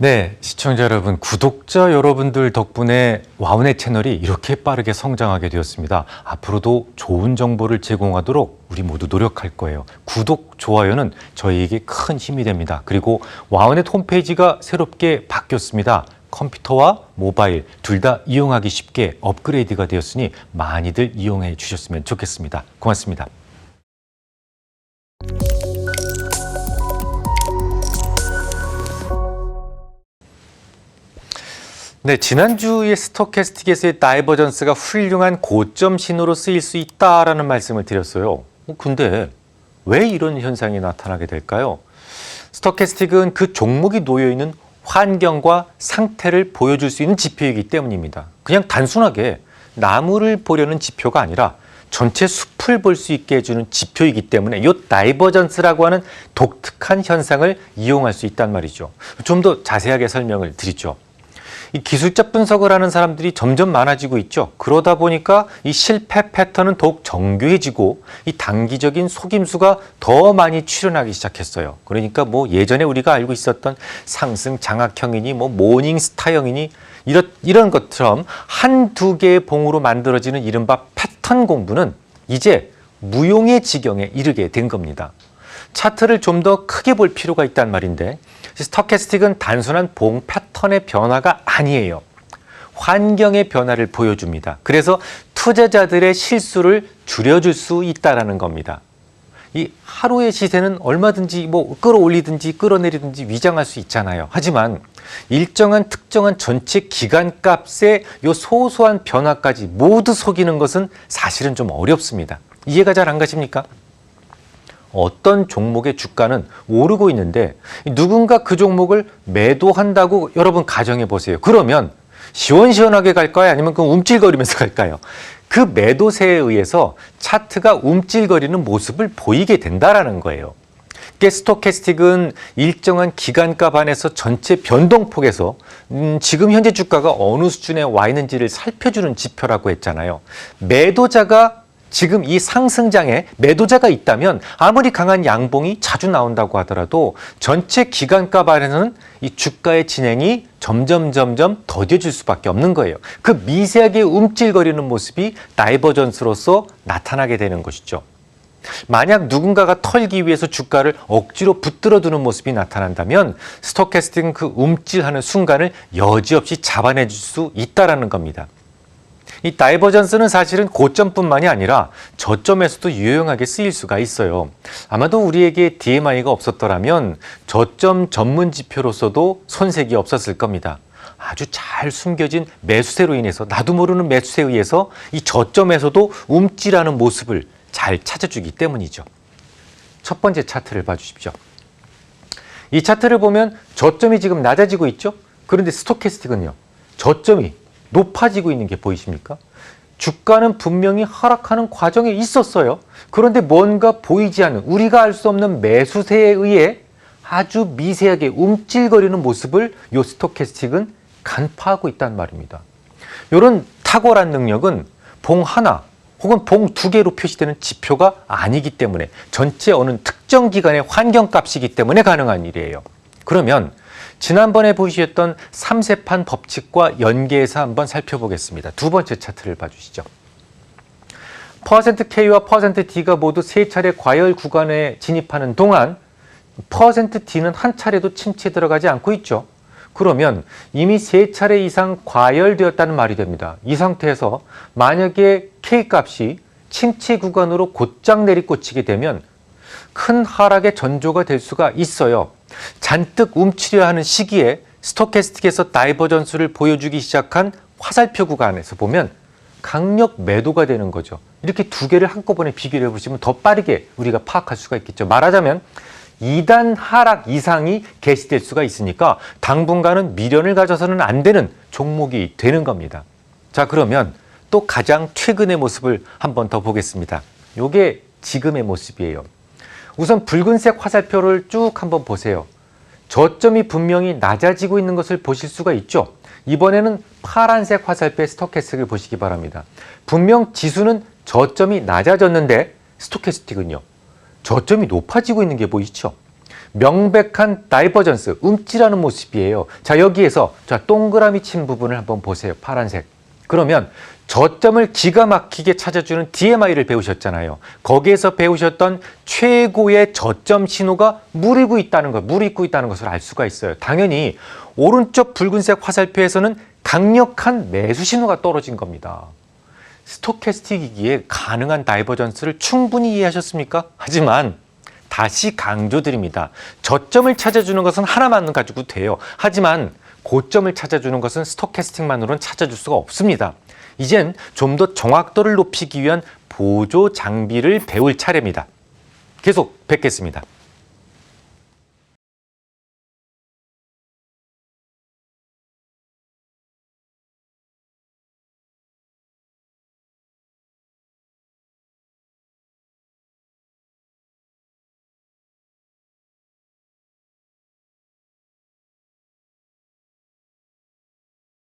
네, 시청자 여러분, 구독자 여러분들 덕분에 와우넷 채널이 이렇게 빠르게 성장하게 되었습니다. 앞으로도 좋은 정보를 제공하도록 우리 모두 노력할 거예요. 구독, 좋아요는 저희에게 큰 힘이 됩니다. 그리고 와우넷 홈페이지가 새롭게 바뀌었습니다. 컴퓨터와 모바일 둘 다 이용하기 쉽게 업그레이드가 되었으니 많이들 이용해 주셨으면 좋겠습니다. 고맙습니다. 네, 지난주에 스토캐스틱에서의 다이버전스가 훌륭한 고점 신호로 쓰일 수 있다라는 말씀을 드렸어요. 근데 왜 이런 현상이 나타나게 될까요? 스토캐스틱은 그 종목이 놓여 있는 환경과 상태를 보여줄 수 있는 지표이기 때문입니다. 그냥 단순하게 나무를 보려는 지표가 아니라 전체 숲을 볼 수 있게 해주는 지표이기 때문에 이 다이버전스라고 하는 독특한 현상을 이용할 수 있단 말이죠. 좀 더 자세하게 설명을 드리죠. 이 기술적 분석을 하는 사람들이 점점 많아지고 있죠. 그러다 보니까 이 실패 패턴은 더욱 정교해지고 이 단기적인 속임수가 더 많이 출현하기 시작했어요. 그러니까 뭐 예전에 우리가 알고 있었던 상승 장악형이니 뭐 모닝스타형이니 이런 것처럼 한두 개의 봉으로 만들어지는 이른바 패턴 공부는 이제 무용의 지경에 이르게 된 겁니다. 차트를 좀 더 크게 볼 필요가 있단 말인데 스토캐스틱은 단순한 봉 패턴의 변화가 아니에요. 환경의 변화를 보여줍니다. 그래서 투자자들의 실수를 줄여줄 수 있다는 겁니다. 이 하루의 시세는 얼마든지 뭐 끌어올리든지 끌어내리든지 위장할 수 있잖아요. 하지만 일정한 특정한 전체 기간값의 요 소소한 변화까지 모두 속이는 것은 사실은 좀 어렵습니다. 이해가 잘 안 가십니까? 어떤 종목의 주가는 오르고 있는데 누군가 그 종목을 매도한다고 여러분 가정해 보세요. 그러면 시원시원하게 갈까요? 아니면 그 움찔거리면서 갈까요? 그 매도세에 의해서 차트가 움찔거리는 모습을 보이게 된다라는 거예요. 스토캐스틱은 일정한 기간값 안에서 전체 변동폭에서 지금 현재 주가가 어느 수준에 와 있는지를 살펴주는 지표라고 했잖아요. 매도자가 지금 이 상승장에 매도자가 있다면 아무리 강한 양봉이 자주 나온다고 하더라도 전체 기간값 안에서는 이 주가의 진행이 점점 더뎌질 수밖에 없는 거예요. 그 미세하게 움찔거리는 모습이 다이버전스로서 나타나게 되는 것이죠. 만약 누군가가 털기 위해서 주가를 억지로 붙들어두는 모습이 나타난다면 스토캐스틱은 그 움찔하는 순간을 여지없이 잡아내줄 수 있다는 겁니다. 이 다이버전스는 사실은 고점뿐만이 아니라 저점에서도 유용하게 쓰일 수가 있어요. 아마도 우리에게 DMI가 없었더라면 저점 전문 지표로서도 손색이 없었을 겁니다. 아주 잘 숨겨진 매수세로 인해서 나도 모르는 매수세에 의해서 이 저점에서도 움찔하는 모습을 잘 찾아주기 때문이죠. 첫 번째 차트를 봐주십시오. 이 차트를 보면 저점이 지금 낮아지고 있죠? 그런데 스토캐스틱은요, 저점이 높아지고 있는 게 보이십니까? 주가는 분명히 하락하는 과정에 있었어요. 그런데 뭔가 보이지 않는, 우리가 알 수 없는 매수세에 의해 아주 미세하게 움찔거리는 모습을 이 스토캐스틱은 간파하고 있단 말입니다. 이런 탁월한 능력은 봉 하나 혹은 봉 두 개로 표시되는 지표가 아니기 때문에 전체 어느 특정 기간의 환경값이기 때문에 가능한 일이에요. 그러면 지난번에 보셨던 3세판 법칙과 연계해서 한번 살펴보겠습니다. 두 번째 차트를 봐주시죠. %K와 %D가 모두 세 차례 과열 구간에 진입하는 동안 %D는 한 차례도 침체 들어가지 않고 있죠. 그러면 이미 세 차례 이상 과열되었다는 말이 됩니다. 이 상태에서 만약에 K값이 침체 구간으로 곧장 내리꽂히게 되면 큰 하락의 전조가 될 수가 있어요. 잔뜩 움츠려 하는 시기에 스토캐스틱에서 다이버전스를 보여주기 시작한 화살표 구간에서 보면 강력 매도가 되는 거죠. 이렇게 두 개를 한꺼번에 비교를 해보시면 더 빠르게 우리가 파악할 수가 있겠죠. 말하자면 2단 하락 이상이 개시될 수가 있으니까 당분간은 미련을 가져서는 안 되는 종목이 되는 겁니다. 자, 그러면 또 가장 최근의 모습을 한번 더 보겠습니다. 이게 지금의 모습이에요. 우선 붉은색 화살표를 쭉 한번 보세요. 저점이 분명히 낮아지고 있는 것을 보실 수가 있죠. 이번에는 파란색 화살표의 스토캐스틱을 보시기 바랍니다. 분명 지수는 저점이 낮아졌는데 스토캐스틱은요, 저점이 높아지고 있는 게 보이시죠? 명백한 다이버전스, 움찔하는 모습이에요. 자, 여기에서 자, 동그라미 친 부분을 한번 보세요. 파란색. 그러면 저점을 기가 막히게 찾아주는 DMI를 배우셨잖아요. 거기에서 배우셨던 최고의 저점 신호가 무르익고 있다는 것을 알 수가 있어요. 당연히 오른쪽 붉은색 화살표에서는 강력한 매수 신호가 떨어진 겁니다. 스토캐스틱이기에 가능한 다이버전스를 충분히 이해하셨습니까? 하지만 다시 강조드립니다. 저점을 찾아주는 것은 하나만 가지고 돼요. 하지만 고점을 찾아주는 것은 스토캐스틱만으로는 찾아줄 수가 없습니다. 이젠 좀 더 정확도를 높이기 위한 보조 장비를 배울 차례입니다. 계속 뵙겠습니다.